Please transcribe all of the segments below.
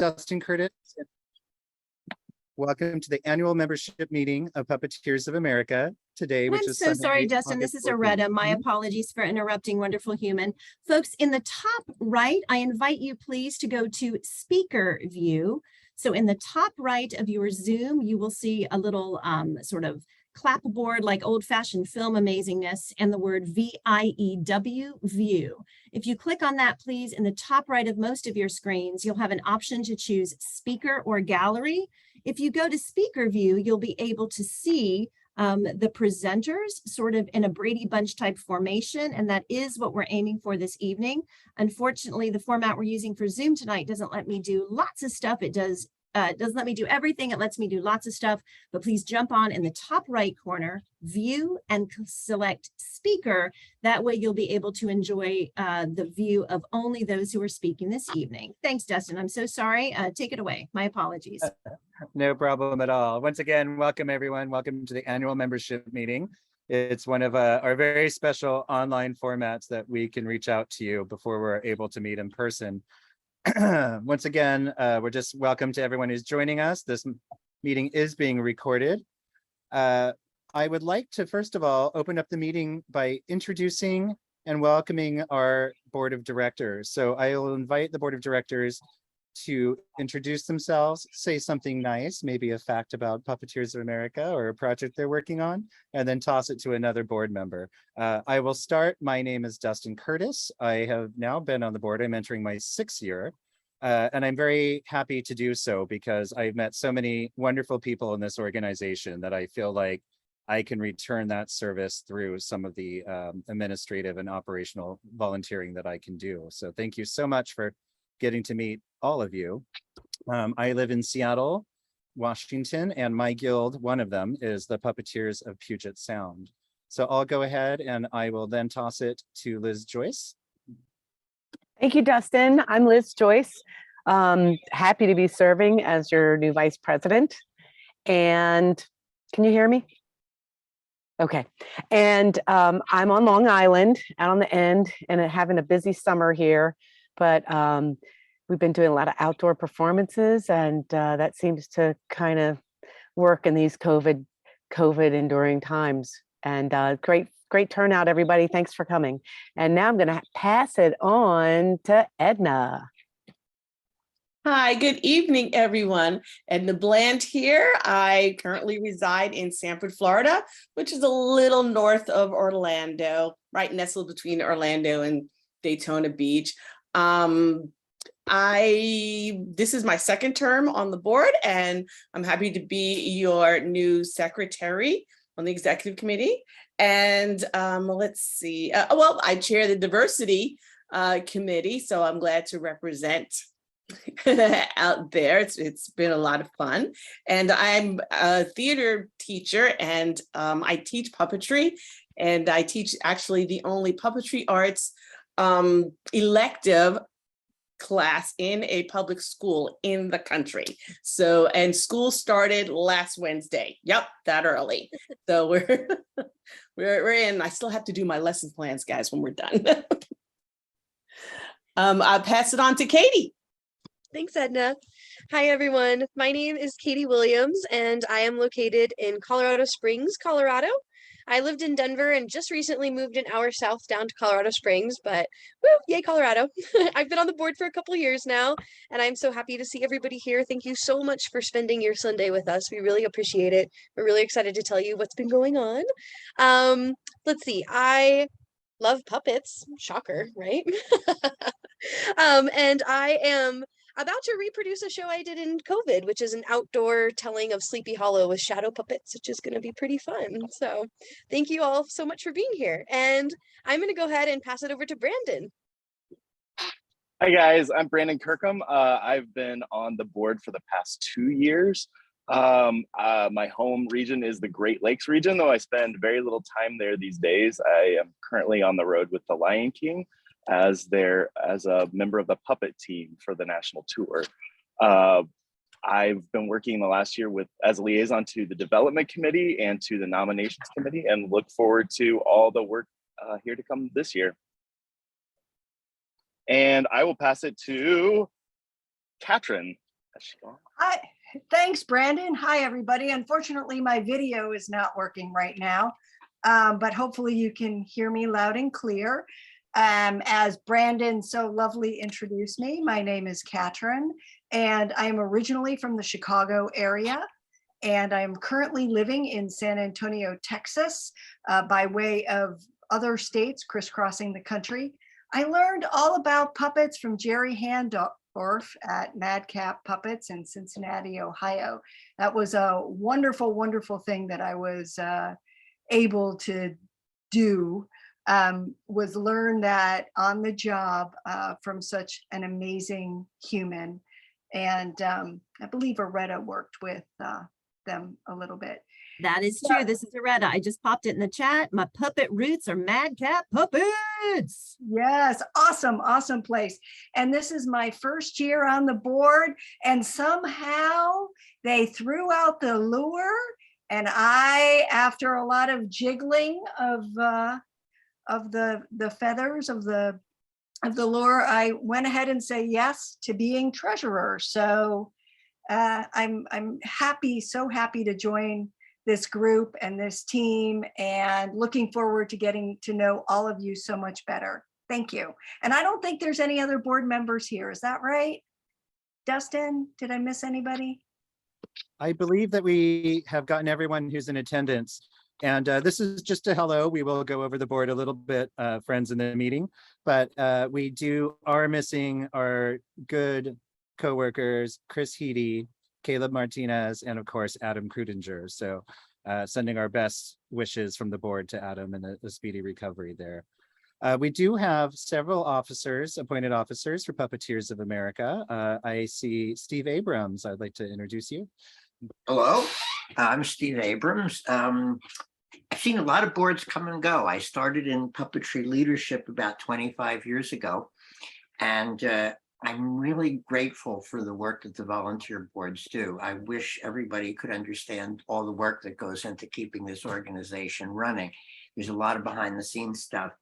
Dustin Curtis. Welcome to the annual membership meeting of Puppeteers of America today, which is I'm so sorry, Sunday, Dustin. August This is 14th. Aretta. My apologies for interrupting, wonderful human. Folks, in the top right, I invite you please to go to speaker view. So in the top right of your Zoom, you will see a little sort of clapboard like old-fashioned film amazingness and the word VIEW, view. If you click on that, please, in the top right of most of your screens, you'll have an option to choose speaker or gallery. If you go to speaker view, you'll be able to see the presenters sort of in a Brady Bunch type formation, and that is what we're aiming for this evening. Unfortunately, the format we're using for Zoom tonight doesn't let me do lots of stuff. It doesn't let me do everything. It lets me do lots of stuff, but please jump on in the top right corner, view, and select speaker. That way you'll be able to enjoy the view of only those who are speaking this evening. Thanks, Dustin. I'm so sorry. Take it away. My apologies. No problem at all. Once again, welcome everyone. Welcome to the annual membership meeting. It's one of our very special online formats that we can reach out to you before we're able to meet in person. Once again, we're just welcome to everyone who's joining us. This meeting is being recorded. I would like to, first of all, open up the meeting by introducing and welcoming our board of directors. So I will invite the board of directors to introduce themselves, say something nice, maybe a fact about Puppeteers of America or a project they're working on, and then toss it to another board member. I will start. My name is Dustin Curtis. I have now been on the board. I'm entering my 6th year, and I'm very happy to do so because I've met so many wonderful people in this organization that I feel like I can return that service through some of the administrative and operational volunteering that I can do. So thank you so much for getting to meet all of you. I live in Seattle, Washington, and my guild, one of them, is the Puppeteers of Puget Sound. So I'll go ahead and I will then toss it to Liz Joyce. Thank you, Dustin. I'm Liz Joyce. Happy to be serving as your new vice president. And can you hear me? Okay. And I'm on Long Island, out on the end, and having a busy summer here. But we've been doing a lot of outdoor performances, and that seems to kind of work in these COVID enduring times. And great turnout, everybody. Thanks for coming. And now I'm going to pass it on to Edna. Hi, good evening, everyone. Edna Bland here. I currently reside in Sanford, Florida, which is a little north of Orlando, right nestled between Orlando and Daytona Beach. This is my 2nd term on the board, and I'm happy to be your new secretary on the executive committee. And let's see, well, I chair the diversity committee, so I'm glad to represent out there. It's been a lot of fun. And I'm a theater teacher, and I teach puppetry, and I teach actually the only puppetry arts elective class in a public school in the country. So, and school started last Wednesday. Yep, that early. So we're in. I still have to do my lesson plans, guys, when we're done. I'll pass it on to Katie. Thanks, Edna. Hi, everyone. My name is Katie Williams, and I am located in Colorado Springs, Colorado. I lived in Denver and just recently moved an hour south down to Colorado Springs, but woo, yay, Colorado. I've been on the board for a couple years now, and I'm so happy to see everybody here. Thank you so much for spending your Sunday with us. We really appreciate it. We're really excited to tell you what's been going on. Let's see. I love puppets. Shocker, right? And I am about to reproduce a show I did in COVID, which is an outdoor telling of Sleepy Hollow with shadow puppets, which is going to be pretty fun. So thank you all so much for being here. And I'm going to go ahead and pass it over to Brandon. Hi guys, I'm Brandon Kirkham. I've been on the board for the past 2 years. My home region is the Great Lakes region, though I spend very little time there these days. I am currently on the road with the Lion King as a member of the puppet team for the national tour. I've been working the last year as a liaison to the development committee and to the nominations committee, and look forward to all the work here to come this year. And I will pass it to Katrin. she gone? Hi, thanks, Brandon. Hi, everybody. Unfortunately, my video is not working right now, but hopefully you can hear me loud and clear. As Brandon so lovely introduced me, my name is Katrin, and I am originally from the Chicago area, and I am currently living in San Antonio, Texas, by way of other states crisscrossing the country. I learned all about puppets from Jerry Handorf at Madcap Puppets in Cincinnati, Ohio. That was a wonderful, wonderful thing that I was able to do, was learn that on the job from such an amazing human. And I believe Aretta worked with them a little bit. That is true. This is Aretta. I just popped it in the chat. My puppet roots are Madcap Puppets. Yes, awesome, awesome place. And this is my first year on the board, and somehow they threw out the lure, and I, after a lot of jiggling of the feathers of the lure, I went ahead and say yes to being treasurer. So I'm happy, so happy to join this group and this team, and looking forward to getting to know all of you so much better. Thank you. And I don't think there's any other board members here. Is that right? Dustin, did I miss anybody? I believe that we have gotten everyone who's in attendance. And this is just a hello. We will go over the board a little bit, friends, in the meeting, but we are missing our good coworkers, Chris Heedy, Caleb Martinez, and of course, Adam Krudinger. So sending our best wishes from the board to Adam and a speedy recovery there. We do have several officers, appointed officers for Puppeteers of America. I see Steve Abrams. I'd like to introduce you. Hello, I'm Steve Abrams. I've seen a lot of boards come and go. I started in puppetry leadership about 25 years ago, and I'm really grateful for the work that the volunteer boards do. I wish everybody could understand all the work that goes into keeping this organization running. There's a lot of behind the scenes stuff.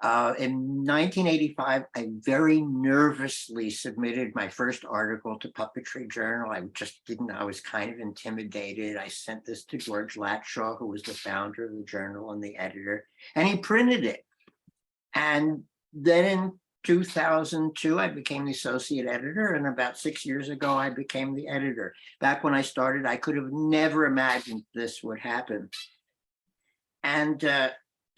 In 1985, I very nervously submitted my first article to Puppetry Journal. I was kind of intimidated. I sent this to George Latshaw, who was the founder of the journal and the editor, and he printed it. And then in 2002, I became the associate editor, and about 6 years ago, I became the editor. Back when I started, I could have never imagined this would happen. And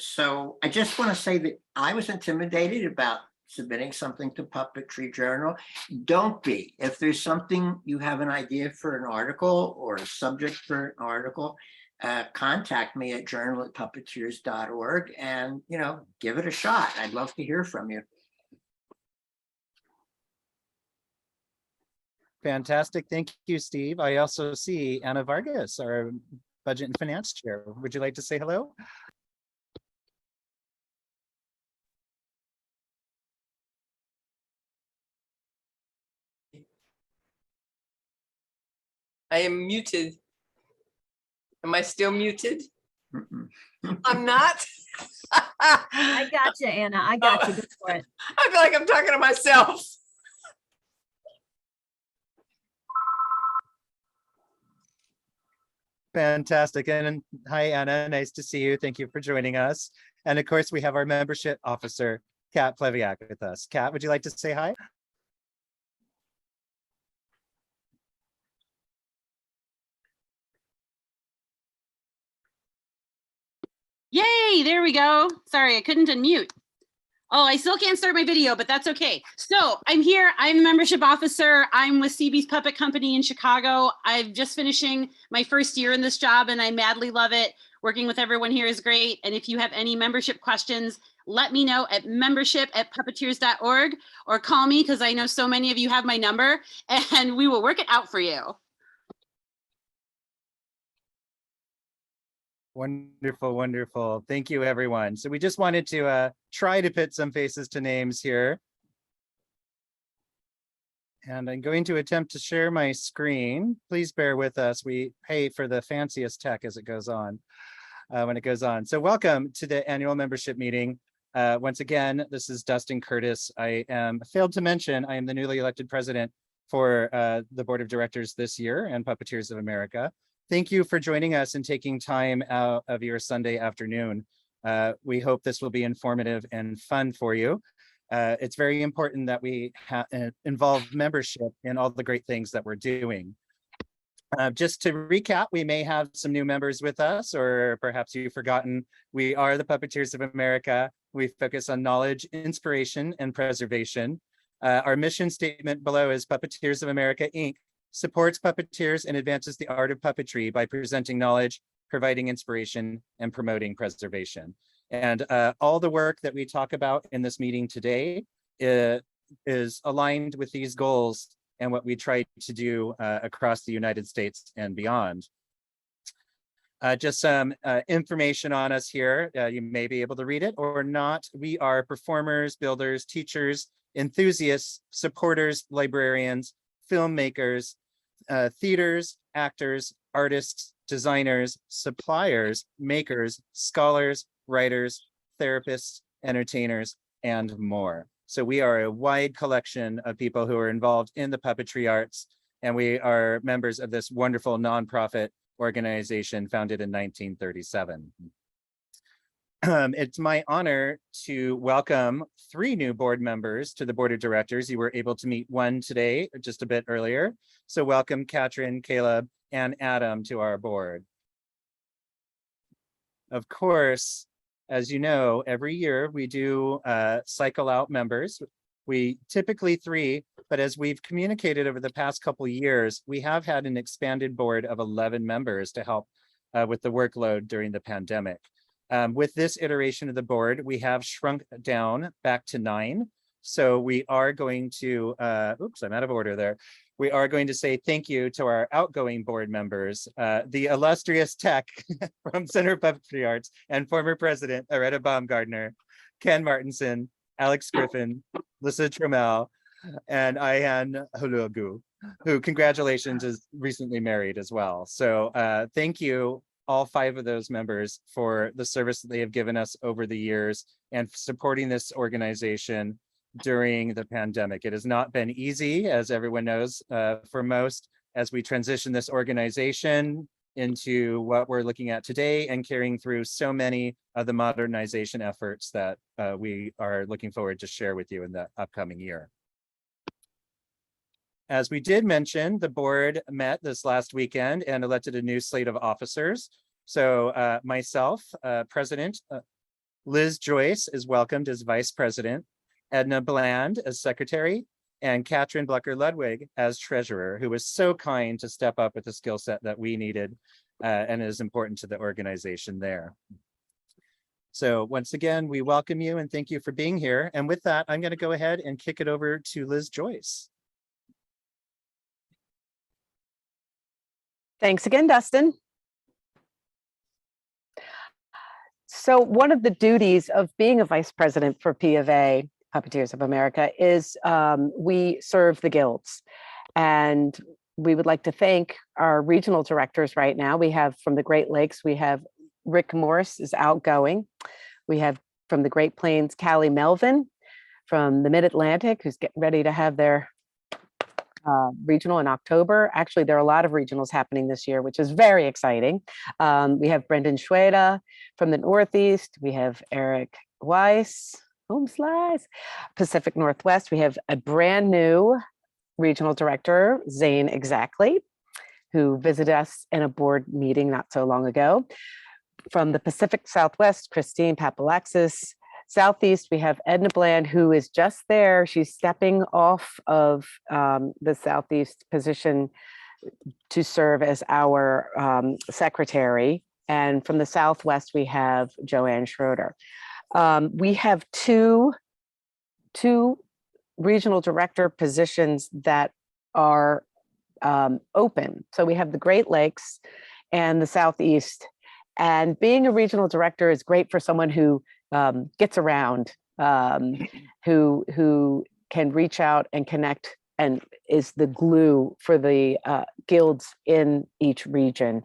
so I just want to say that I was intimidated about submitting something to Puppetry Journal. Don't be. If there's something, you have an idea for an article or a subject for an article, contact me at journal@puppeteers.org and, give it a shot. I'd love to hear from you. Fantastic. Thank you, Steve. I also see Anna Vargas, our Budget and Finance Chair. Would you like to say hello? I am muted. Am I still muted? Mm-mm. I'm not. I got you, Anna. I got you. Go for it. I feel like I'm talking to myself. Fantastic. And hi, Anna. Nice to see you. Thank you for joining us. And of course, we have our membership officer, Kat Pleviak, with us. Kat, would you like to say hi? Yay, there we go. Sorry, I couldn't unmute. Oh, I still can't start my video, but that's okay. So I'm here, I'm the membership officer. I'm with CB's Puppet Company in Chicago. I'm just finishing my first year in this job and I madly love it. Working with everyone here is great. And if you have any membership questions, let me know at membership@puppeteers.org or call me because I know so many of you have my number and we will work it out for you. Wonderful, wonderful. Thank you, everyone. So we just wanted to try to put some faces to names here. And I'm going to attempt to share my screen. Please bear with us. We pay for the fanciest tech as it goes on, when it goes on. So welcome to the annual membership meeting. Once again, this is Dustin Curtis. I failed to mention, I am the newly elected president for the Board of Directors this year and Puppeteers of America. Thank you for joining us and taking time out of your Sunday afternoon. We hope this will be informative and fun for you. It's very important that we involve membership in all the great things that we're doing. Just to recap, we may have some new members with us, or perhaps you've forgotten, we are the Puppeteers of America. We focus on knowledge, inspiration, and preservation. Our mission statement below is Puppeteers of America, Inc. supports puppeteers and advances the art of puppetry by presenting knowledge, providing inspiration, and promoting preservation. And all the work that we talk about in this meeting today is aligned with these goals and what we try to do across the United States and beyond. Just some information on us here. You may be able to read it or not. We are performers, builders, teachers, enthusiasts, supporters, librarians, filmmakers, theaters, actors, artists, designers, suppliers, makers, scholars, writers, therapists, entertainers, and more. So we are a wide collection of people who are involved in the puppetry arts, and we are members of this wonderful nonprofit organization founded in 1937. It's my honor to welcome 3 new board members to the board of directors. You were able to meet one today, just a bit earlier. So welcome Katrin, Caleb, and Adam to our board. Of course, as you know, every year we do cycle out members. We typically 3, but as we've communicated over the past couple of years, we have had an expanded board of 11 members to help with the workload during the pandemic. With this iteration of the board, we have shrunk down back to 9. So we are going to, oops, I'm out of order there. We are going to say thank you to our outgoing board members, the illustrious tech from Center of Puppetry Arts and former president, Aretta Baumgardner, Ken Martinson, Alex Griffin, Lissa Trammell, and Ayan Hulugu, who, congratulations, is recently married as well. So thank you, all 5 of those members, for the service that they have given us over the years and supporting this organization during the pandemic. It has not been easy, as everyone knows, for most, as we transition this organization into what we're looking at today and carrying through so many of the modernization efforts that we are looking forward to share with you in the upcoming year. As we did mention, the board met this last weekend and elected a new slate of officers. So myself, President, Liz Joyce is welcomed as Vice President, Edna Bland as Secretary, and Katrin Blecker-Ludwig as Treasurer, who was so kind to step up with the skill set that we needed and is important to the organization there. So once again, we welcome you and thank you for being here. And with that, I'm going to go ahead and kick it over to Liz Joyce. Thanks again, Dustin. So one of the duties of being a vice president for PofA, Puppeteers of America, is we serve the guilds. And we would like to thank our regional directors right now. We have from the Great Lakes, we have Rick Morris is outgoing. We have from the Great Plains, Callie Melvin. From the Mid-Atlantic, who's getting ready to have their regional in October. Actually, there are a lot of regionals happening this year, which is very exciting. We have Brendan Schweda from the Northeast. We have Eric Weiss, home slice, Pacific Northwest. We have a brand new regional director, Zane Exactly, who visited us in a board meeting not so long ago. From the Pacific Southwest, Christine Papalaxis. Southeast, we have Edna Bland, who is just there. She's stepping off of the Southeast position to serve as our secretary. And from the Southwest, we have Joanne Schroeder. We have two regional director positions that are open. So we have the Great Lakes and the Southeast. And being a regional director is great for someone who gets around, who can reach out and connect and is the glue for the guilds in each region.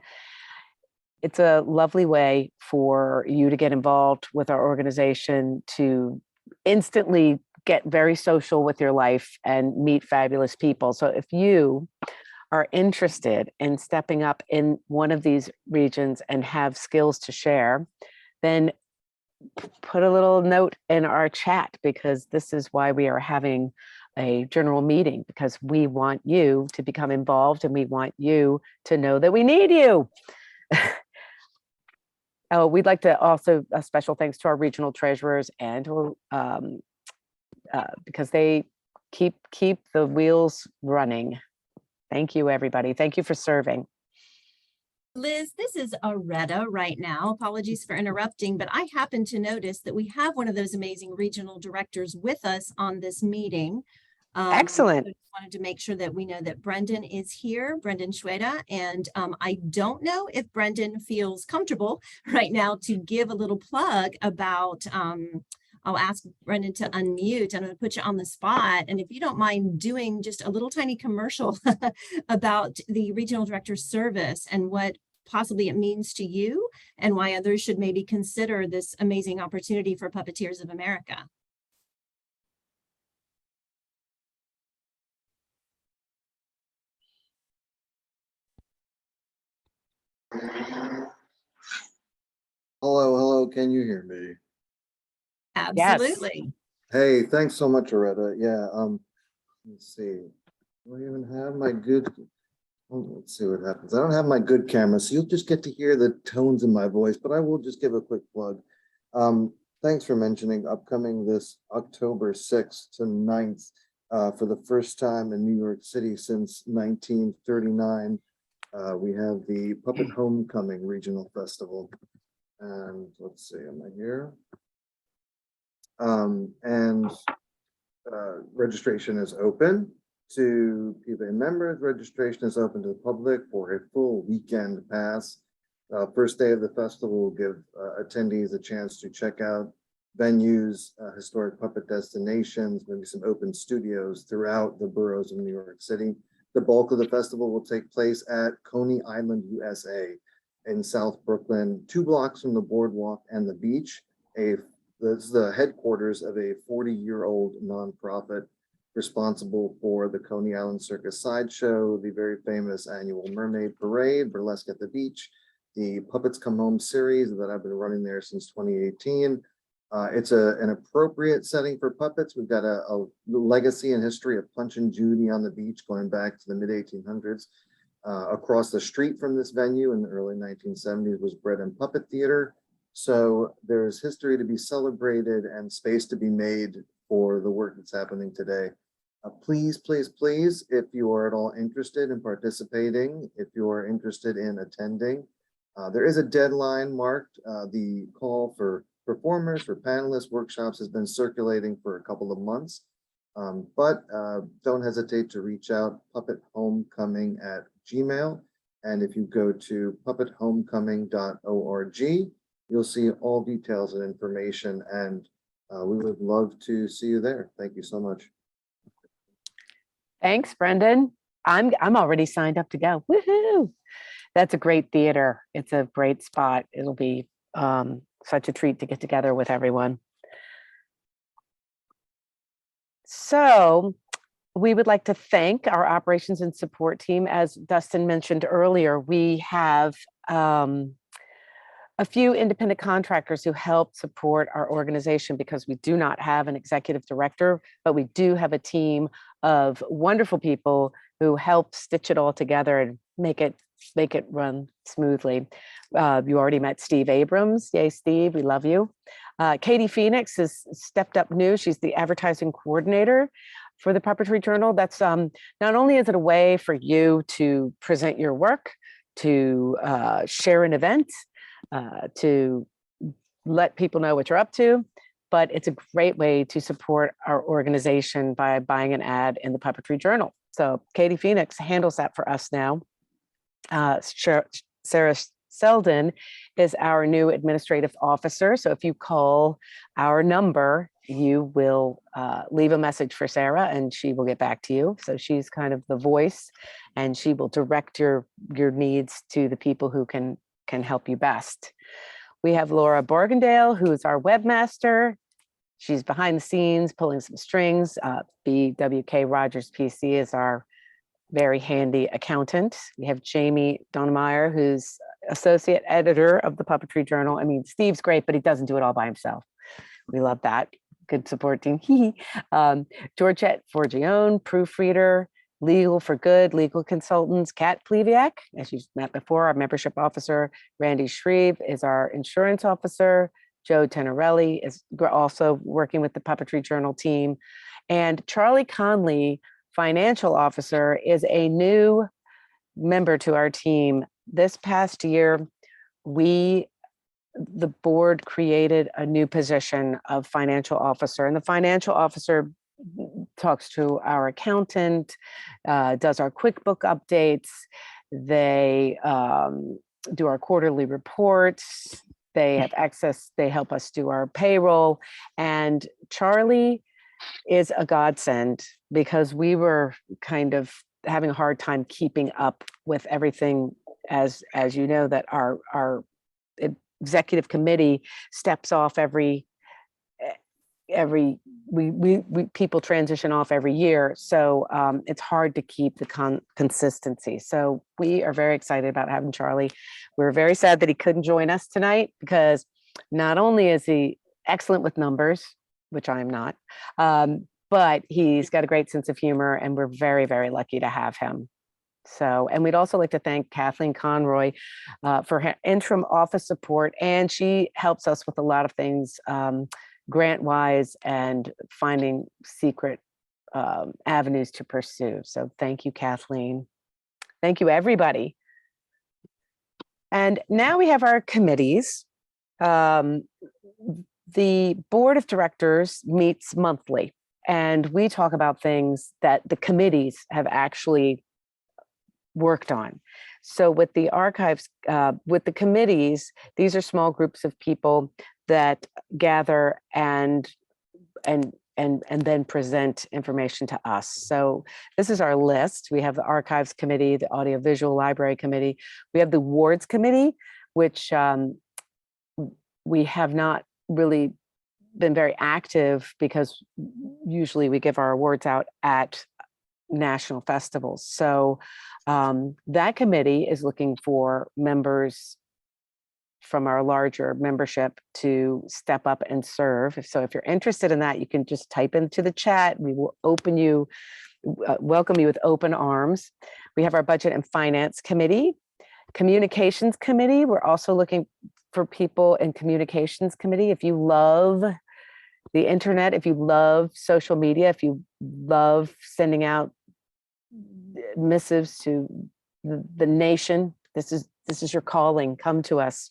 It's a lovely way for you to get involved with our organization, to instantly get very social with your life and meet fabulous people. So if you are interested in stepping up in one of these regions and have skills to share, then put a little note in our chat, because this is why we are having a general meeting, because we want you to become involved and we want you to know that we need you. Oh, we'd like to also a special thanks to our regional treasurers and because they keep the wheels running. Thank you, everybody. Thank you for serving. Liz, this is Aretta right now. Apologies for interrupting, but I happen to notice that we have one of those amazing regional directors with us on this meeting. Excellent. I just wanted to make sure that we know that Brendan is here, Brendan Schweda, and I don't know if Brendan feels comfortable right now to give a little plug about, I'll ask Brendan to unmute. I'm going to put you on the spot. And if you don't mind doing just a little tiny commercial about the regional director's service and what possibly it means to you and why others should maybe consider this amazing opportunity for Puppeteers of America. Hello, can you hear me? Absolutely. Hey, thanks so much, Aretta. Yeah, let's see. Do I even have my good, let's see what happens. I don't have my good camera, so you'll just get to hear the tones in my voice, but I will just give a quick plug. Thanks for mentioning upcoming this October 6th to 9th, for the first time in New York City since 1939. We have the Puppet Homecoming Regional Festival. And let's see, am I here? Registration is open to PofA members. Registration is open to the public for a full weekend pass. First day of the festival will give attendees a chance to check out venues, historic puppet destinations, maybe some open studios throughout the boroughs of New York City. The bulk of the festival will take place at Coney Island, USA in South Brooklyn, 2 blocks from the boardwalk and the beach. This is the headquarters of a 40-year-old nonprofit responsible for the Coney Island Circus Sideshow, the very famous annual Mermaid Parade, Burlesque at the Beach, the Puppets Come Home series that I've been running there since 2018. It's an appropriate setting for puppets. We've got a legacy and history of Punch and Judy on the beach going back to the mid-1800s. Across the street from this venue in the early 1970s was Bread and Puppet Theater. So there's history to be celebrated and space to be made for the work that's happening today. Please, please, please, if you are at all interested in participating, if you are interested in attending, there is a deadline marked. The call for performers, for panelists, workshops has been circulating for a couple of months. But don't hesitate to reach out, puppethomecoming@gmail.com. And if you go to puppethomecoming.org, you'll see all details and information, and we would love to see you there. Thank you so much. Thanks, Brendan. I'm already signed up to go. Woohoo! That's a great theater. It's a great spot. It'll be such a treat to get together with everyone. So we would like to thank our operations and support team. As Dustin mentioned earlier, we have a few independent contractors who help support our organization because we do not have an executive director, but we do have a team of wonderful people who help stitch it all together and make it run smoothly. You already met Steve Abrams. Yay, Steve, we love you. Katie Phoenix has stepped up new. She's the advertising coordinator for the Puppetry Journal. That's not only is it a way for you to present your work, to share an event, to let people know what you're up to, but it's a great way to support our organization by buying an ad in the Puppetry Journal. So Katie Phoenix handles that for us now. Sarah Selden is our new administrative officer. So if you call our number, you will leave a message for Sarah and she will get back to you. So she's kind of the voice and she will direct your needs to the people who can help you best. We have Laura Borgendale, who is our webmaster. She's behind the scenes, pulling some strings. BWK Rogers PC is our very handy accountant. We have Jamie Donnemeyer, who's associate editor of the Puppetry Journal. I mean, Steve's great, but he doesn't do it all by himself. We love that. Good support team. Georgette Forgione, proofreader. Legal for Good, legal consultants. Kat Pleviak, as you've met before, our membership officer. Randy Shreve is our insurance officer. Joe Tenorelli is also working with the Puppetry Journal team. And Charlie Conley, financial officer, is a new member to our team. This past year, the board created a new position of financial officer, and the financial officer talks to our accountant, does our QuickBook updates. They do our quarterly reports. They have access. They help us do our payroll. And Charlie is a godsend because we were kind of having a hard time keeping up with everything. As you know, that our executive committee steps off every people transition off every year, so it's hard to keep the consistency. So we are very excited about having Charlie. We're very sad that he couldn't join us tonight because not only is he excellent with numbers, which I am not, but he's got a great sense of humor, and we're very, very lucky to have him. So, and we'd also like to thank Kathleen Conroy for her interim office support, and she helps us with a lot of things grant-wise and finding secret avenues to pursue. So thank you, Kathleen. Thank you, everybody. And now we have our committees. The board of directors meets monthly, and we talk about things that the committees have actually worked on. So with the archives, with the committees, these are small groups of people that gather and then present information to us. So this is our list. We have the Archives Committee, the Audiovisual Library Committee. We have the Awards Committee, which we have not really been very active because usually we give our awards out at national festivals. So that committee is looking for members from our larger membership to step up and serve. So if you're interested in that, you can just type into the chat. We will welcome you with open arms. We have our Budget and Finance Committee, Communications Committee. We're also looking for people in Communications Committee. If you love the internet, if you love social media, if you love sending out missives to the nation, this is your calling. Come to us.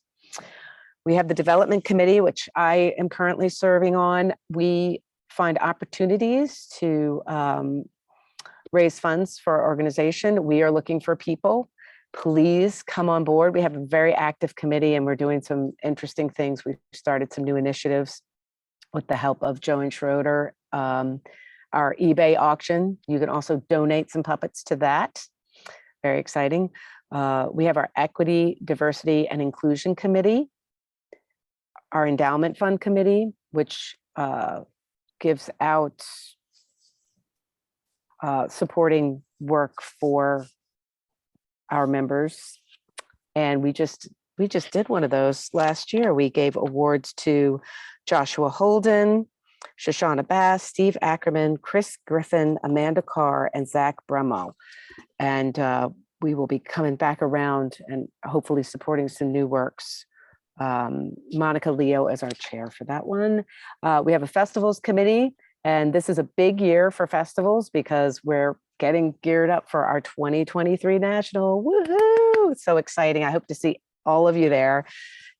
We have the Development Committee, which I am currently serving on. We find opportunities to raise funds for our organization. We are looking for people. Please come on board. We have a very active committee, and we're doing some interesting things. We've started some new initiatives with the help of Joe and Schroeder. Our eBay auction, you can also donate some puppets to that. Very exciting. We have our Equity, Diversity, and Inclusion Committee, our Endowment Fund Committee, which gives out supporting work for our members. And we just did one of those last year. We gave awards to Joshua Holden, Shoshana Bass, Steve Ackerman, Chris Griffin, Amanda Carr, and Zach Bremo. And we will be coming back around and hopefully supporting some new works. Monica Leo is our chair for that one. We have a festivals committee, and this is a big year for festivals because we're getting geared up for our 2023 national. Woohoo! It's so exciting. I hope to see all of you there.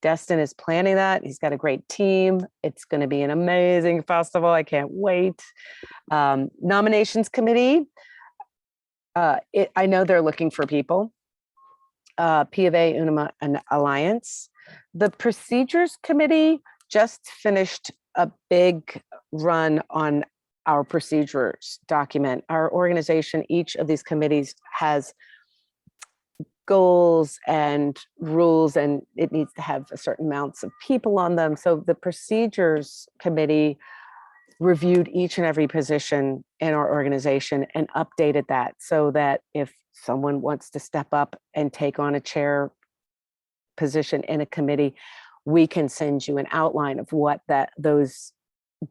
Dustin is planning that. He's got a great team. It's going to be an amazing festival. I can't wait. Nominations committee. I know they're looking for people. PofA Unima and Alliance. The procedures committee just finished a big run on our procedures document. Our organization, each of these committees has goals and rules, and it needs to have a certain amounts of people on them. So the procedures committee reviewed each and every position in our organization and updated that so that if someone wants to step up and take on a chair position in a committee, we can send you an outline of what those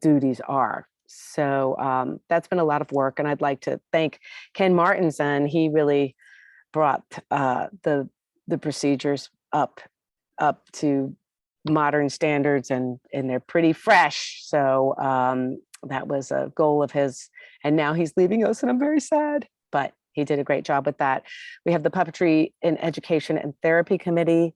duties are. So that's been a lot of work, and I'd like to thank Ken Martinson. He really brought the procedures up to modern standards, and they're pretty fresh. So that was a goal of his, and now he's leaving us, and I'm very sad, but he did a great job with that. We have the Puppetry in Education and Therapy Committee,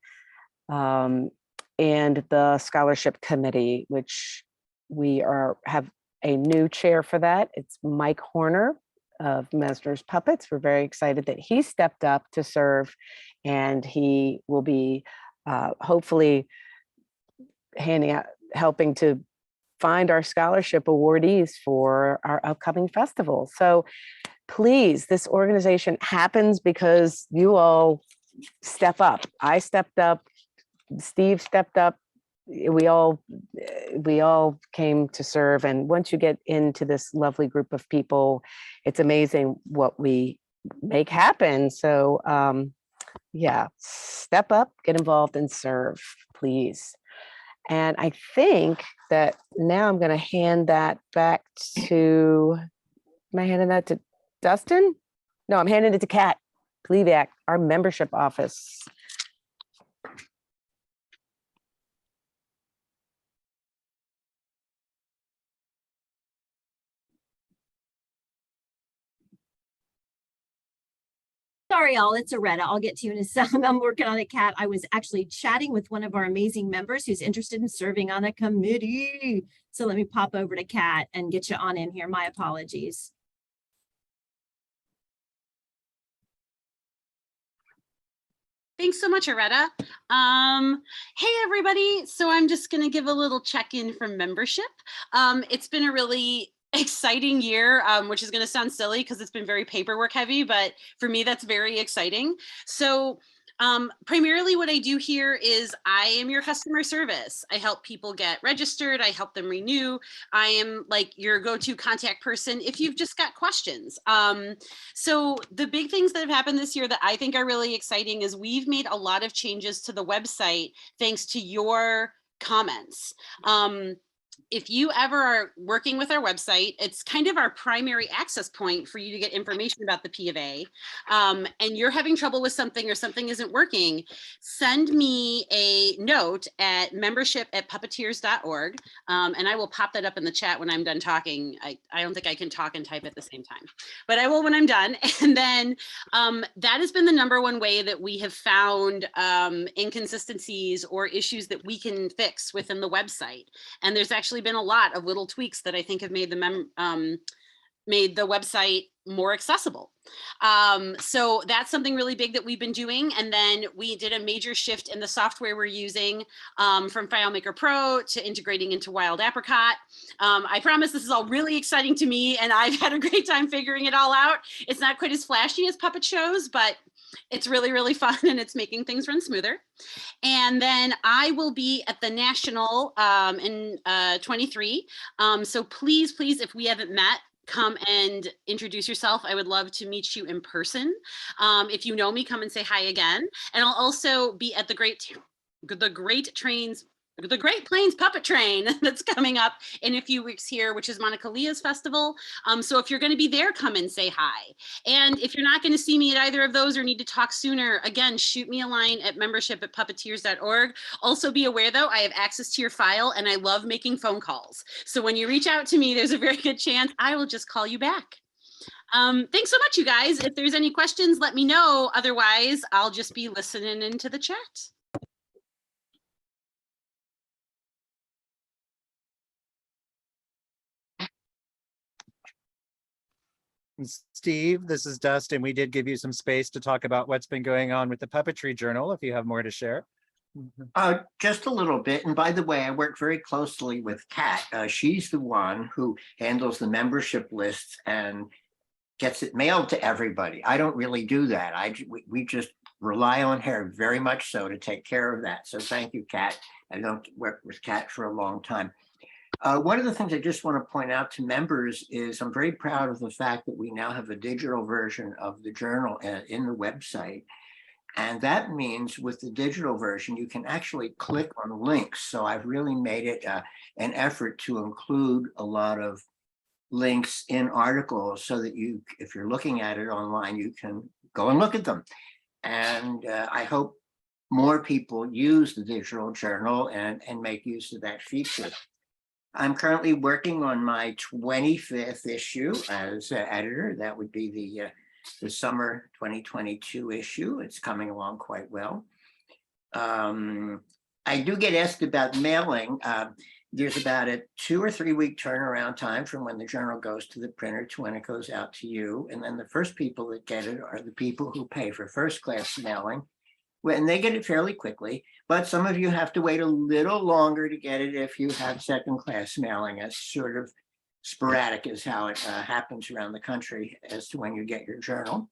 and the Scholarship Committee, which we have a new chair for that. It's Mike Horner of Mesner's Puppets. We're very excited that he stepped up to serve, and he will be hopefully helping to find our scholarship awardees for our upcoming festival. So please, this organization happens because you all step up. I stepped up, Steve stepped up. We all came to serve, and once you get into this lovely group of people, it's amazing what we make happen. So yeah, step up, get involved, and serve, please. And I think that now I'm going to hand that back to, am I handing that to Dustin? No, I'm handing it to Kat Plevac, our membership office. Sorry, all, it's Aretta. I'll get to you in a second. I'm working on it, Kat. I was actually chatting with one of our amazing members who's interested in serving on a committee. So let me pop over to Kat and get you on in here. My apologies. Thanks so much, Aretta. Hey, everybody. So I'm just going to give a little check-in from membership. It's been a really exciting year, which is going to sound silly because it's been very paperwork heavy, but for me, that's very exciting. So primarily what I do here is I am your customer service. I help people get registered. I help them renew. I am like your go-to contact person if you've just got questions. So the big things that have happened this year that I think are really exciting is we've made a lot of changes to the website thanks to your comments. If you ever are working with our website, it's kind of our primary access point for you to get information about the PofA, and you're having trouble with something or something isn't working, send me a note at membership@puppeteers.org, and I will pop that up in the chat when I'm done talking. I don't think I can talk and type at the same time, but I will when I'm done. And then that has been the #1 way that we have found inconsistencies or issues that we can fix within the website. And there's actually been a lot of little tweaks that I think have made the website more accessible. So that's something really big that we've been doing. And then we did a major shift in the software we're using from FileMaker Pro to integrating into Wild Apricot. I promise this is all really exciting to me, and I've had a great time figuring it all out. It's not quite as flashy as puppet shows, but it's really, really fun, and it's making things run smoother. And then I will be at the National in 23. So please, if we haven't met, come and introduce yourself. I would love to meet you in person. If you know me, come and say hi again. And I'll also be at the Great Plains Puppet Train that's coming up in a few weeks here, which is Monica Leah's festival. So if you're going to be there, come and say hi. And if you're not going to see me at either of those or need to talk sooner, again, shoot me a line at membership@puppeteers.org. Also be aware, though, I have access to your file and I love making phone calls. So when you reach out to me, there's a very good chance I will just call you back. Thanks so much, you guys. If there's any questions, let me know. Otherwise, I'll just be listening into the chat. Steve, this is Dustin. We did give you some space to talk about what's been going on with the Puppetry Journal, if you have more to share. Just a little bit. And by the way, I work very closely with Kat. She's the one who handles the membership lists and gets it mailed to everybody. I don't really do that. We just rely on her very much so to take care of that. So thank you, Kat. I don't work with Kat for a long time. One of the things I just want to point out to members is I'm very proud of the fact that we now have a digital version of the journal in the website. And that means with the digital version, you can actually click on links. So I've really made it an effort to include a lot of links in articles so that you, if you're looking at it online, you can go and look at them. And I hope more people use the digital journal and make use of that feature. I'm currently working on my 25th issue as editor. That would be the summer 2022 issue. It's coming along quite well. I do get asked about mailing. There's about a 2 or 3 week turnaround time from when the journal goes to the printer to when it goes out to you. And then the first people that get it are the people who pay for first class mailing. And they get it fairly quickly, but some of you have to wait a little longer to get it if you have second class mailing. It's sort of sporadic is how it happens around the country as to when you get your journal.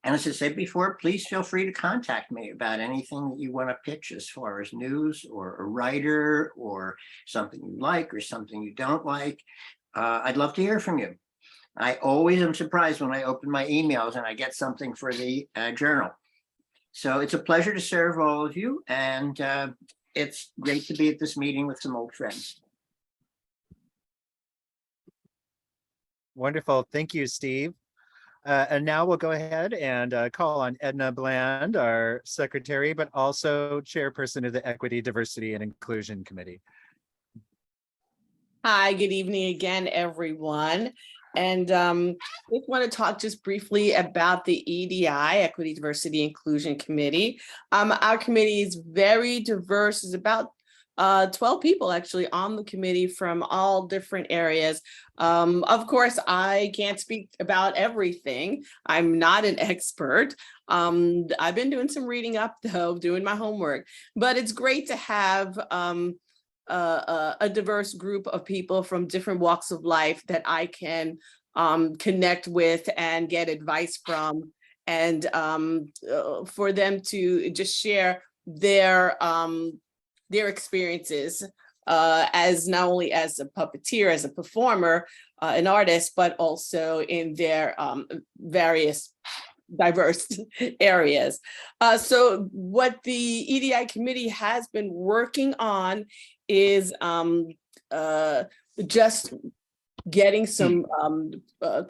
And as I said before, please feel free to contact me about anything that you want to pitch as far as news or a writer or something you like or something you don't like. I'd love to hear from you. I always am surprised when I open my emails and I get something for the journal. So it's a pleasure to serve all of you, and it's great to be at this meeting with some old friends. Wonderful. Thank you, Steve. And now we'll go ahead and call on Edna Bland, our secretary, but also chairperson of the Equity, Diversity, and Inclusion Committee. Hi, good evening again, everyone. And I just want to talk just briefly about the EDI, Equity, Diversity, Inclusion Committee. Our committee is very diverse. It's about 12 people actually on the committee from all different areas. Of course, I can't speak about everything. I'm not an expert. I've been doing some reading up though, doing my homework, but it's great to have a diverse group of people from different walks of life that I can connect with and get advice from, and for them to just share their experiences as not only as a puppeteer, as a performer, an artist, but also in their various diverse areas. So what the EDI committee has been working on is just getting some,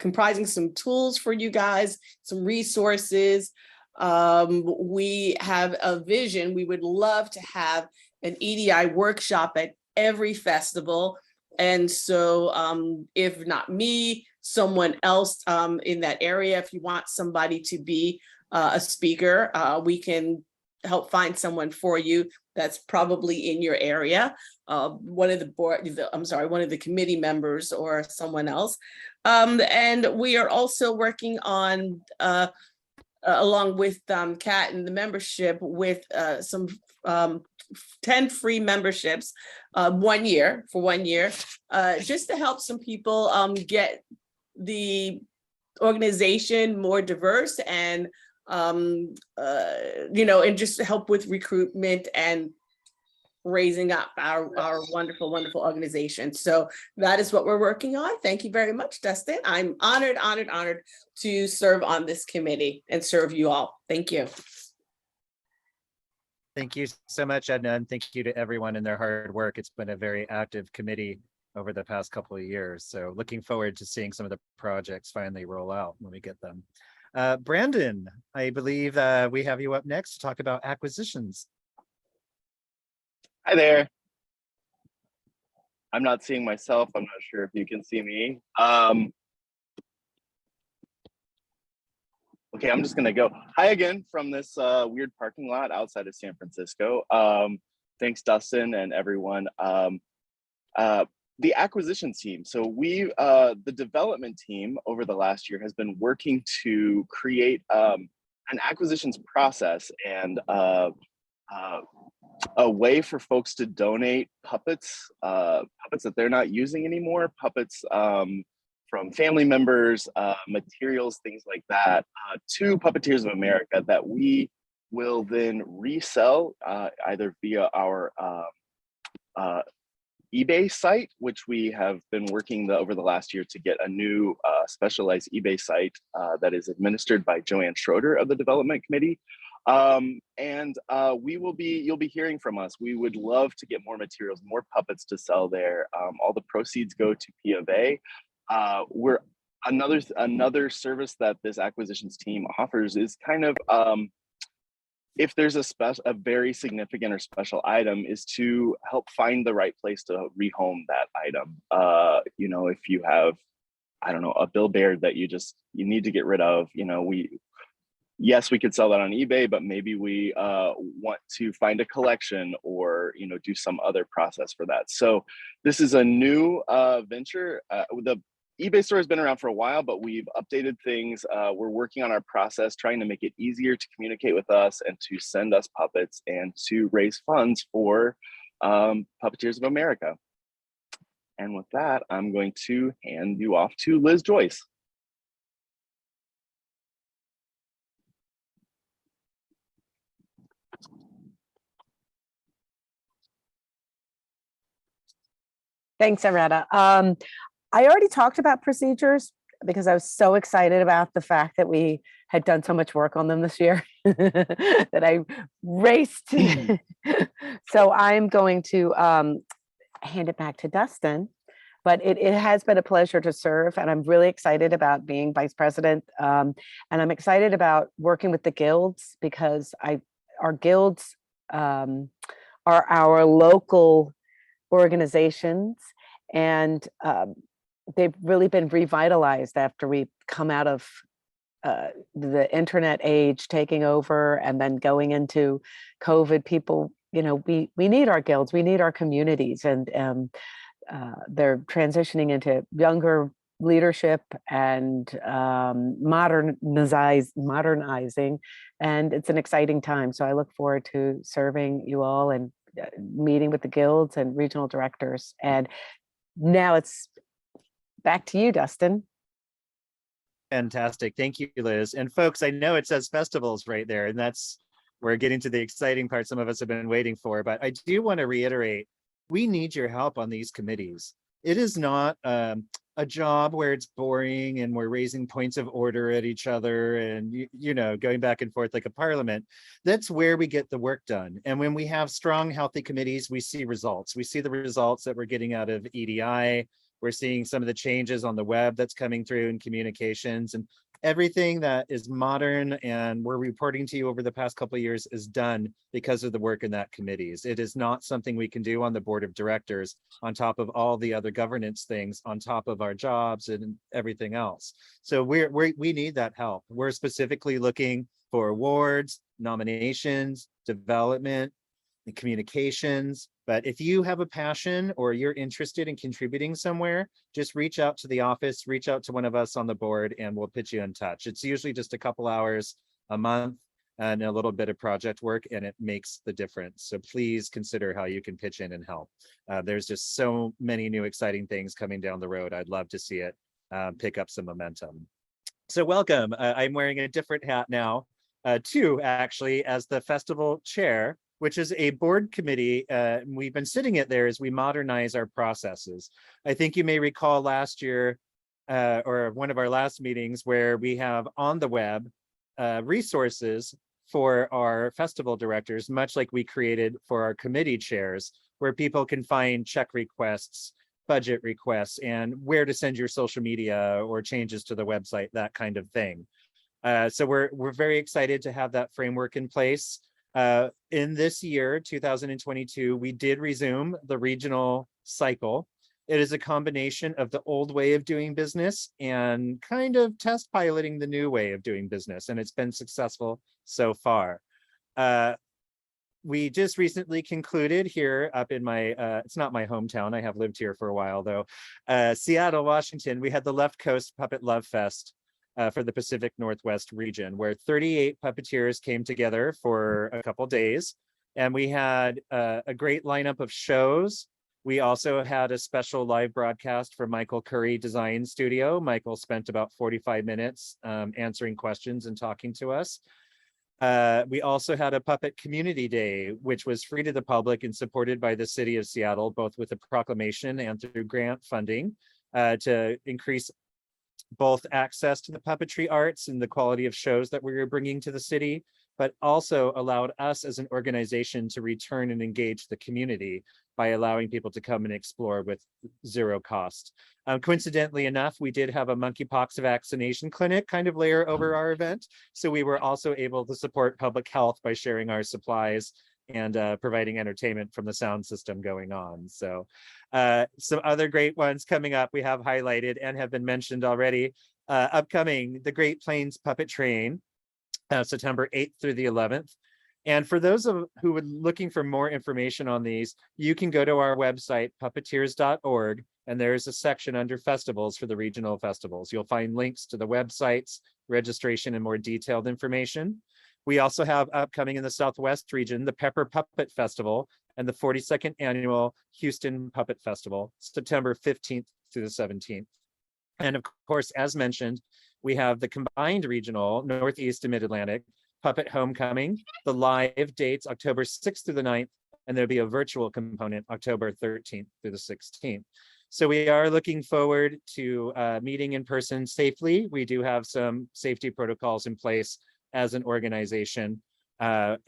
comprising some tools for you guys, some resources. We have a vision. We would love to have an EDI workshop at every festival. And so if not me, someone else in that area, if you want somebody to be a speaker, we can help find someone for you that's probably in your area. One of the committee members or someone else. And we are also working on, along with Kat and the membership, with some 10 free memberships, 1 year, for 1 year, just to help some people get the organization more diverse and and just help with recruitment and raising up our wonderful organization. So that is what we're working on. Thank you very much, Dustin. I'm honored to serve on this committee and serve you all. Thank you. Thank you so much, Edna, and thank you to everyone in their hard work. It's been a very active committee over the past couple of years. So looking forward to seeing some of the projects finally roll out when we get them. Brandon, I believe we have you up next to talk about acquisitions. Hi there. I'm not seeing myself. I'm not sure if you can see me. Okay, I'm just gonna go. Hi again from this weird parking lot outside of San Francisco. Thanks, Dustin and everyone. The acquisitions team. So the development team over the last year has been working to create an acquisitions process and a way for folks to donate puppets that they're not using anymore, puppets from family members, materials, things like that, to Puppeteers of America that we will then resell either via our eBay site, which we have been working over the last year to get a new specialized eBay site that is administered by Joanne Schroeder of the Development Committee. You'll be hearing from us. We would love to get more materials, more puppets to sell there. All the proceeds go to PofA. We're another service that this acquisitions team offers is kind of if there's a very significant or special item, is to help find the right place to rehome that item. You know, if you have, I don't know, a billboard that you need to get rid of, you know, yes, we could sell that on eBay, but maybe we want to find a collection or, you know, do some other process for that. So this is a new venture. The eBay store has been around for a while, but we've updated things. We're working on our process, trying to make it easier to communicate with us and to send us puppets and to raise funds for Puppeteers of America. And with that, I'm going to hand you off to Liz Joyce. Thanks, Aretta. I already talked about procedures because I was so excited about the fact that we had done so much work on them this year that I raced. So I'm going to hand it back to Dustin, but it has been a pleasure to serve, and I'm really excited about being vice president. And I'm excited about working with the guilds because our guilds are our local organizations, and they've really been revitalized after we come out of the internet age taking over and then going into COVID. People, you know, we need our guilds, we need our communities, and they're transitioning into younger leadership and modernizing, and it's an exciting time. So I look forward to serving you all and meeting with the guilds and regional directors. And now it's back to you, Dustin. Fantastic. Thank you, Liz. And folks, I know it says festivals right there, and we're getting to the exciting part some of us have been waiting for, but I do want to reiterate, we need your help on these committees. It is not a job where it's boring and we're raising points of order at each other and, you know, going back and forth like a parliament. That's where we get the work done. And when we have strong, healthy committees, we see results. We see the results that we're getting out of EDI. We're seeing some of the changes on the web that's coming through in communications, and everything that is modern and we're reporting to you over the past couple of years is done because of the work in that committees. It is not something we can do on the board of directors on top of all the other governance things, on top of our jobs and everything else. So we need that help. We're specifically looking for awards, nominations, development, and communications. But if you have a passion or you're interested in contributing somewhere, just reach out to the office, reach out to one of us on the board, and we'll put you in touch. It's usually just a couple hours a month and a little bit of project work, and it makes the difference. So please consider how you can pitch in and help. There's just so many new exciting things coming down the road. I'd love to see it pick up some momentum. So welcome. I'm wearing a different hat now, too, actually, as the festival chair, which is a board committee. We've been sitting it there as we modernize our processes. I think you may recall last year, or one of our last meetings, where we have on the web resources for our festival directors, much like we created for our committee chairs, where people can find check requests, budget requests, and where to send your social media or changes to the website, that kind of thing. So we're very excited to have that framework in place. In this year, 2022, we did resume the regional cycle. It is a combination of the old way of doing business and kind of test piloting the new way of doing business, and it's been successful so far. We just recently concluded here up in my, it's not my hometown, I have lived here for a while though, Seattle, Washington, we had the Left Coast Puppet Love Fest for the Pacific Northwest region, where 38 puppeteers came together for a couple days. And we had a great lineup of shows. We also had a special live broadcast for Michael Curry Design Studio. Michael spent about 45 minutes answering questions and talking to us. We also had a Puppet Community Day, which was free to the public and supported by the city of Seattle, both with a proclamation and through grant funding to increase both access to the puppetry arts and the quality of shows that we were bringing to the city, but also allowed us as an organization to return and engage the community by allowing people to come and explore with zero cost. Coincidentally enough, we did have a monkeypox vaccination clinic kind of layer over our event. So we were also able to support public health by sharing our supplies and providing entertainment from the sound system going on. So some other great ones coming up we have highlighted and have been mentioned already. Upcoming, the Great Plains Puppet Train, September 8th through the 11th. And for those who are looking for more information on these, you can go to our website, puppeteers.org, and there's a section under festivals for the regional festivals. You'll find links to the websites, registration, and more detailed information. We also have upcoming in the Southwest region, the Pepper Puppet Festival and the 42nd Annual Houston Puppet Festival, September 15th through the 17th. And of course, as mentioned, we have the combined regional Northeast and Mid-Atlantic Puppet Homecoming, the live dates October 6th through the 9th, and there'll be a virtual component October 13th through the 16th. So we are looking forward to meeting in person safely. We do have some safety protocols in place as an organization,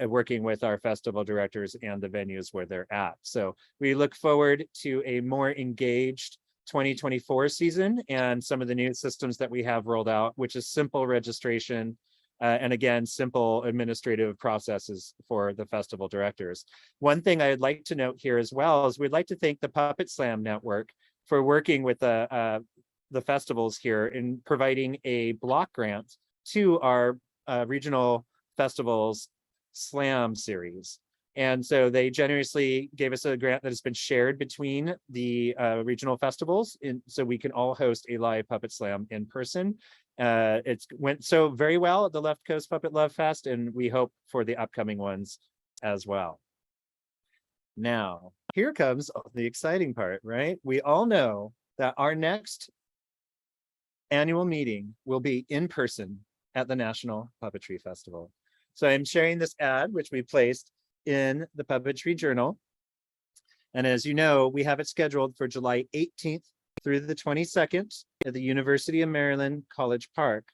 working with our festival directors and the venues where they're at. So we look forward to a more engaged 2024 season and some of the new systems that we have rolled out, which is simple registration, and again, simple administrative processes for the festival directors. One thing I'd like to note here as well is we'd like to thank the Puppet Slam Network for working with the festivals here in providing a block grant to our regional festivals slam series. And so they generously gave us a grant that has been shared between the regional festivals, so we can all host a live Puppet Slam in person. It went so very well at the Left Coast Puppet Love Fest, and we hope for the upcoming ones as well. Now, here comes the exciting part, right? We all know that our next annual meeting will be in person at the National Puppetry Festival. So I'm sharing this ad, which we placed in the Puppetry Journal. And as you know, we have it scheduled for July 18th through the 22nd at the University of Maryland College Park.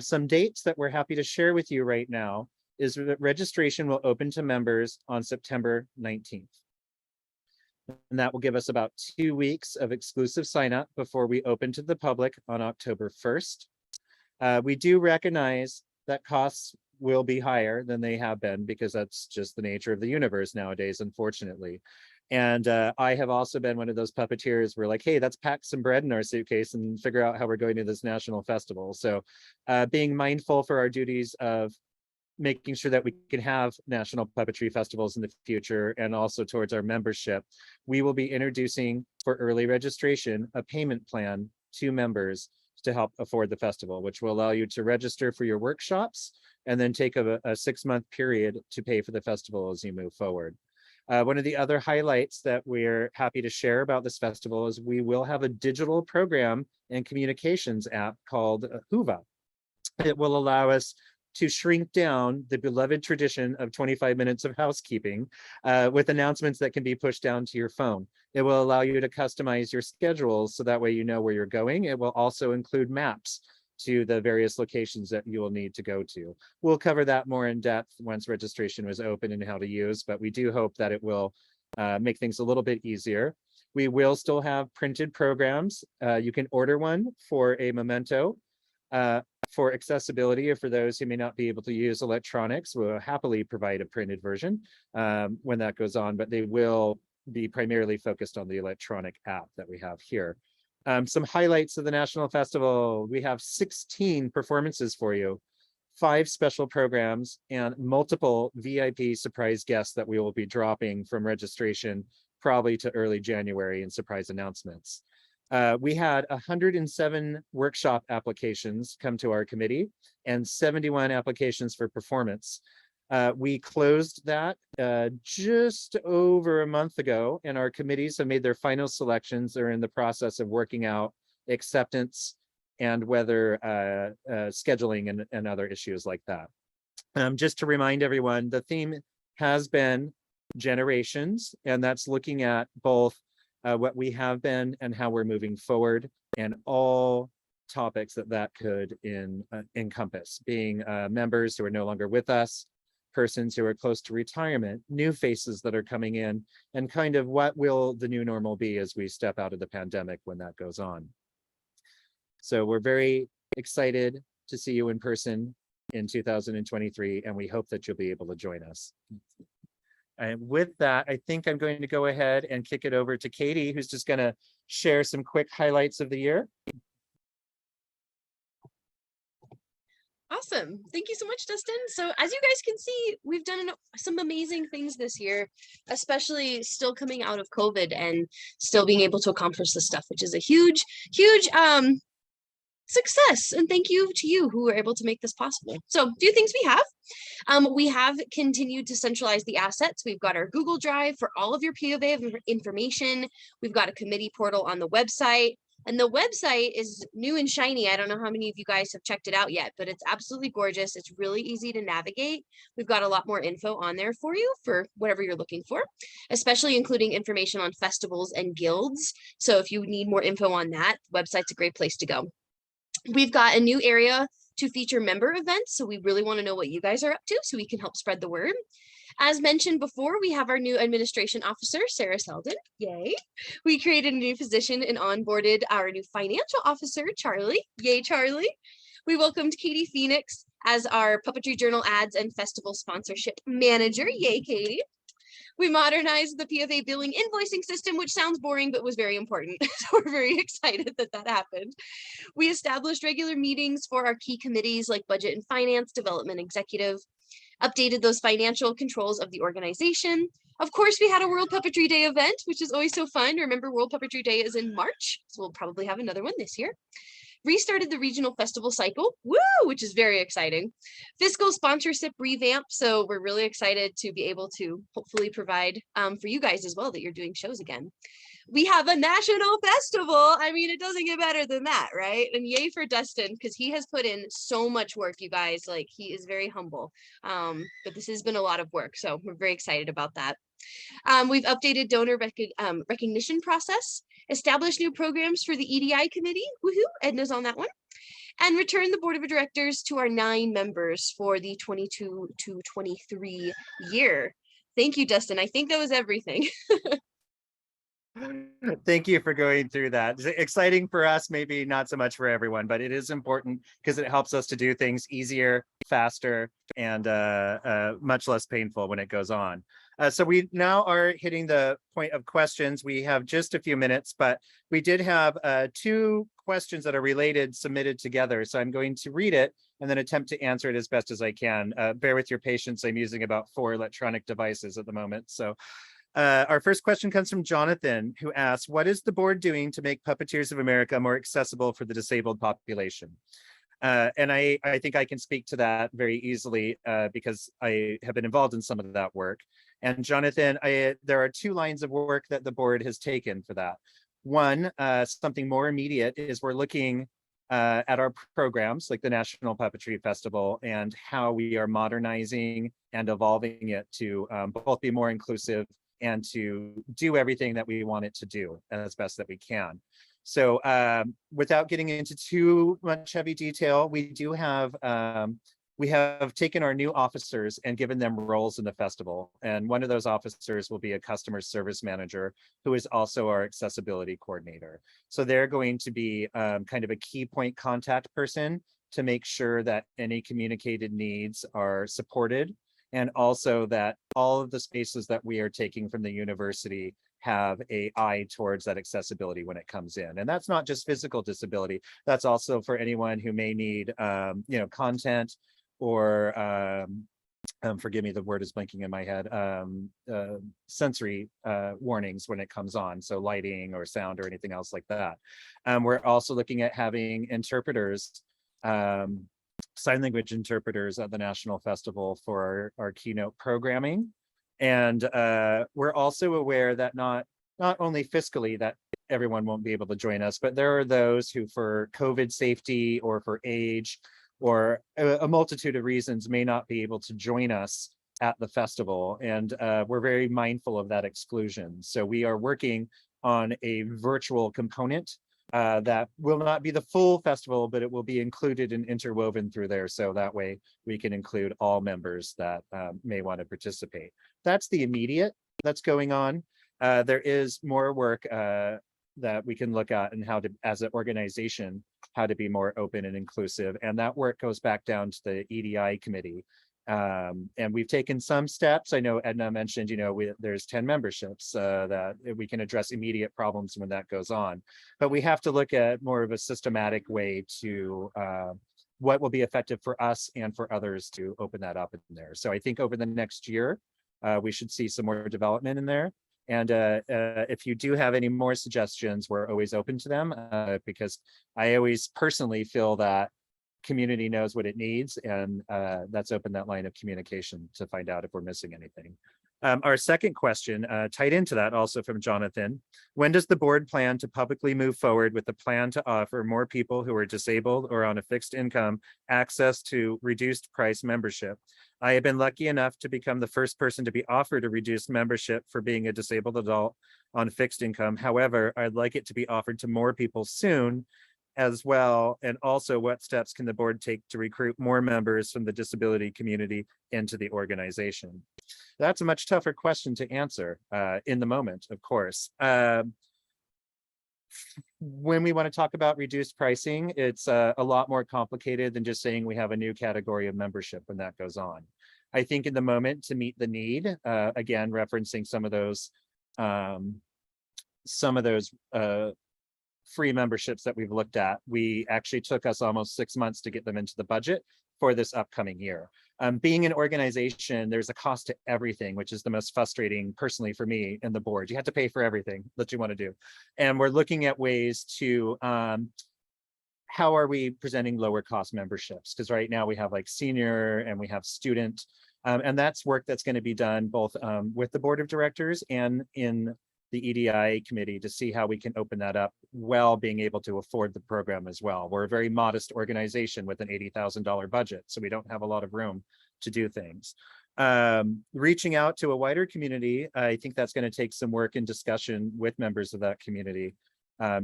Some dates that we're happy to share with you right now is that registration will open to members on September 19th. And that will give us about 2 weeks of exclusive sign up before we open to the public on October 1st. We do recognize that costs will be higher than they have been because that's just the nature of the universe nowadays, unfortunately. And I have also been one of those puppeteers where like, hey, let's pack some bread in our suitcase and figure out how we're going to this national festival. So being mindful for our duties of making sure that we can have national puppetry festivals in the future and also towards our membership, we will be introducing for early registration a payment plan to members to help afford the festival, which will allow you to register for your workshops and then take a 6-month period to pay for the festival as you move forward. One of the other highlights that we're happy to share about this festival is we will have a digital program and communications app called PofA. It will allow us to shrink down the beloved tradition of 25 minutes of housekeeping with announcements that can be pushed down to your phone. It will allow you to customize your schedules so that way you know where you're going. It will also include maps to the various locations that you will need to go to. We'll cover that more in depth once registration was open and how to use, but we do hope that it will make things a little bit easier. We will still have printed programs. You can order one for a memento. For accessibility or for those who may not be able to use electronics, we'll happily provide a printed version when that goes on, but they will be primarily focused on the electronic app that we have here. Some highlights of the National Festival. We have 16 performances for you, 5 special programs, and multiple VIP surprise guests that we will be dropping from registration probably to early January in surprise announcements. We had 107 workshop applications come to our committee and 71 applications for performance. We closed that just over a month ago, and our committees have made their final selections. They're in the process of working out acceptance and whether scheduling and other issues like that. Just to remind everyone, the theme has been generations, and that's looking at both what we have been and how we're moving forward, and all topics that could encompass, being members who are no longer with us, persons who are close to retirement, new faces that are coming in, and kind of what will the new normal be as we step out of the pandemic when that goes on. So we're very excited to see you in person in 2023, and we hope that you'll be able to join us. And with that, I think I'm going to go ahead and kick it over to Katie, who's just going to share some quick highlights of the year. Awesome. Thank you so much, Dustin. So as you guys can see, we've done some amazing things this year, especially still coming out of COVID and still being able to accomplish this stuff, which is a huge, huge success. And thank you to you who were able to make this possible. So a few things we have continued to centralize the assets. We've got our Google Drive for all of your PofA information. We've got a committee portal on the website. And the website is new and shiny. I don't know how many of you guys have checked it out yet, but it's absolutely gorgeous. It's really easy to navigate. We've got a lot more info on there for you for whatever you're looking for, especially including information on festivals and guilds. So if you need more info on that, website's a great place to go. We've got a new area to feature member events. So we really want to know what you guys are up to so we can help spread the word. As mentioned before, we have our new administration officer, Sarah Selden. Yay. We created a new position and onboarded our new financial officer, Charlie. Yay, Charlie. We welcomed Katie Phoenix as our Puppetry Journal ads and festival sponsorship manager. Yay, Katie. We modernized the PofA billing invoicing system, which sounds boring, but was very important. So we're very excited that that happened. We established regular meetings for our key committees like budget and finance, development, executive, updated those financial controls of the organization. Of course, we had a World Puppetry Day event, which is always so fun. Remember, World Puppetry Day is in March, so we'll probably have another one this year. Restarted the regional festival cycle, woo, which is very exciting. Fiscal sponsorship revamp, so we're really excited to be able to hopefully provide for you guys as well that you're doing shows again. We have a national festival. I mean, it doesn't get better than that, right? And yay for Dustin, because he has put in so much work, you guys. Like, he is very humble. But this has been a lot of work, so we're very excited about that. We've updated donor recognition process, established new programs for the EDI committee. Woohoo, Edna's on that one. And returned the board of directors to our 9 members for the 22 to 23 year. Thank you, Dustin. I think that was everything. Thank you for going through that. It's exciting for us, maybe not so much for everyone, but it is important because it helps us to do things easier, faster, and much less painful when it goes on. So we now are hitting the point of questions. We have just a few minutes, but we did have 2 questions that are related submitted together. So I'm going to read it and then attempt to answer it as best as I can. Bear with your patience. I'm using about 4 electronic devices at the moment. So our first question comes from Jonathan, who asks, what is the board doing to make Puppeteers of America more accessible for the disabled population? And I think I can speak to that very easily because I have been involved in some of that work. And Jonathan, there are 2 lines of work that the board has taken for that. One, something more immediate, is we're looking at our programs like the National Puppetry Festival and how we are modernizing and evolving it to both be more inclusive and to do everything that we want it to do as best that we can. So without getting into too much heavy detail, we have taken our new officers and given them roles in the festival. And one of those officers will be a customer service manager who is also our accessibility coordinator. So they're going to be kind of a key point contact person to make sure that any communicated needs are supported, and also that all of the spaces that we are taking from the university have an eye towards that accessibility when it comes in. And that's not just physical disability, that's also for anyone who may need content or forgive me, the word is blinking in my head, sensory warnings when it comes on, so lighting or sound or anything else like that. We're also looking at having interpreters, sign language interpreters at the National Festival for our keynote programming. And we're also aware that not only fiscally that everyone won't be able to join us, but there are those who, for COVID safety or for age or a multitude of reasons may not be able to join us at the festival. And we're very mindful of that exclusion. So we are working on a virtual component that will not be the full festival, but it will be included and interwoven through there. So that way we can include all members that may want to participate. That's the immediate that's going on. There is more work that we can look at and how to, as an organization, how to be more open and inclusive. And that work goes back down to the EDI committee. And we've taken some steps. I know Edna mentioned, there's 10 memberships that we can address immediate problems when that goes on. But we have to look at more of a systematic way to what will be effective for us and for others to open that up in there. So I think over the next year, we should see some more development in there. And if you do have any more suggestions, we're always open to them because I always personally feel that community knows what it needs, and that's open that line of communication to find out if we're missing anything. Our second question, tied into that also from Jonathan, when does the board plan to publicly move forward with the plan to offer more people who are disabled or on a fixed income access to reduced price membership? I have been lucky enough to become the first person to be offered a reduced membership for being a disabled adult on fixed income. However, I'd like it to be offered to more people soon as well. And also, what steps can the board take to recruit more members from the disability community into the organization? That's a much tougher question to answer in the moment, of course. When we want to talk about reduced pricing, it's a lot more complicated than just saying we have a new category of membership when that goes on. I think in the moment, to meet the need, again, referencing some of those free memberships that we've looked at, we actually took us almost 6 months to get them into the budget for this upcoming year. Being an organization, there's a cost to everything, which is the most frustrating personally for me and the board. You have to pay for everything that you want to do. And we're looking at ways to, how are we presenting lower cost memberships? Because right now we have like senior and we have student, and that's work that's going to be done both with the board of directors and in the EDI committee to see how we can open that up while being able to afford the program as well. We're a very modest organization with an $80,000 budget, so we don't have a lot of room to do things. Reaching out to a wider community, I think that's going to take some work and discussion with members of that community,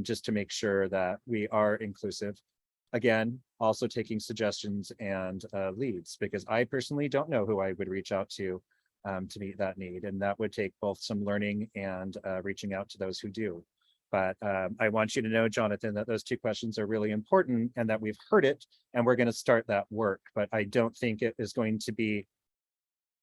just to make sure that we are inclusive. Again, also taking suggestions and leads, because I personally don't know who I would reach out to meet that need. And that would take both some learning and reaching out to those who do. But I want you to know, Jonathan, that those two questions are really important and that we've heard it and we're going to start that work. But I don't think it is going to be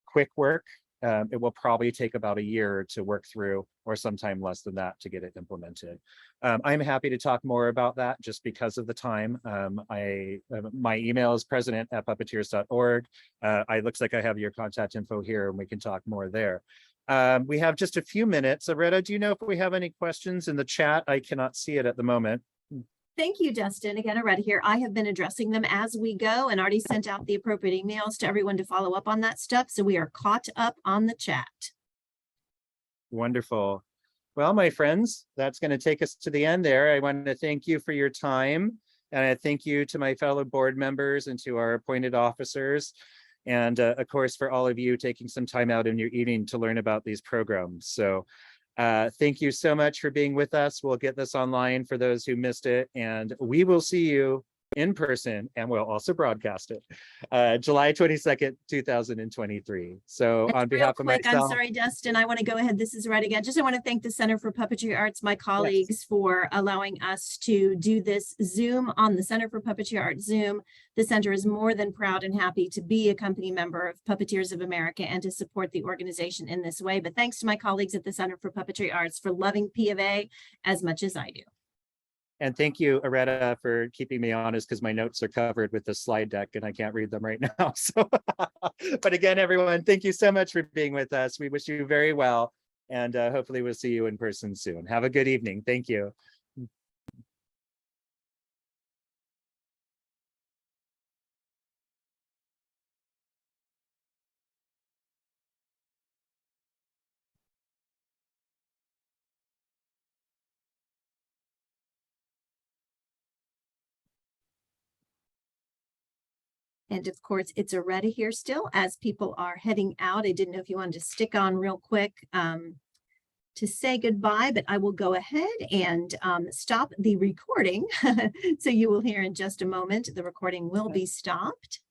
quick work. It will probably take about a year to work through, or sometime less than that, to get it implemented. I'm happy to talk more about that just because of the time. My email is president@puppeteers.org. It looks like I have your contact info here and we can talk more there. We have just a few minutes. Areta, do you know if we have any questions in the chat? I cannot see it at the moment. Thank you, Dustin. Again, I read here. I have been addressing them as we go and already sent out the appropriate emails to everyone to follow up on that stuff. So we are caught up on the chat. Wonderful. Well, my friends, that's going to take us to the end there. I want to thank you for your time. And I thank you to my fellow board members and to our appointed officers. And of course, for all of you taking some time out in your evening to learn about these programs. So thank you so much for being with us. We'll get this online for those who missed it, and we will see you in person, and we'll also broadcast it July 22nd, 2023. So on behalf of myself, I'm sorry, Dustin, I want to go ahead. This is right again. Just I want to thank the Center for Puppetry Arts, my colleagues, for allowing us to do this Zoom on the Center for Puppetry Arts Zoom. The center is more than proud and happy to be a company member of Puppeteers of America and to support the organization in this way. But thanks to my colleagues at the Center for Puppetry Arts for loving PofA as much as I do. And thank you, Areta, for keeping me honest, because my notes are covered with the slide deck and I can't read them right now. So, but again, everyone, thank you so much for being with us. We wish you very well, and hopefully we'll see you in person soon. Have a good evening. Thank you. And of course, it's Aretta here still as people are heading out. I didn't know if you wanted to stick on real quick to say goodbye, but I will go ahead and stop the recording. So you will hear in just a moment, the recording will be stopped.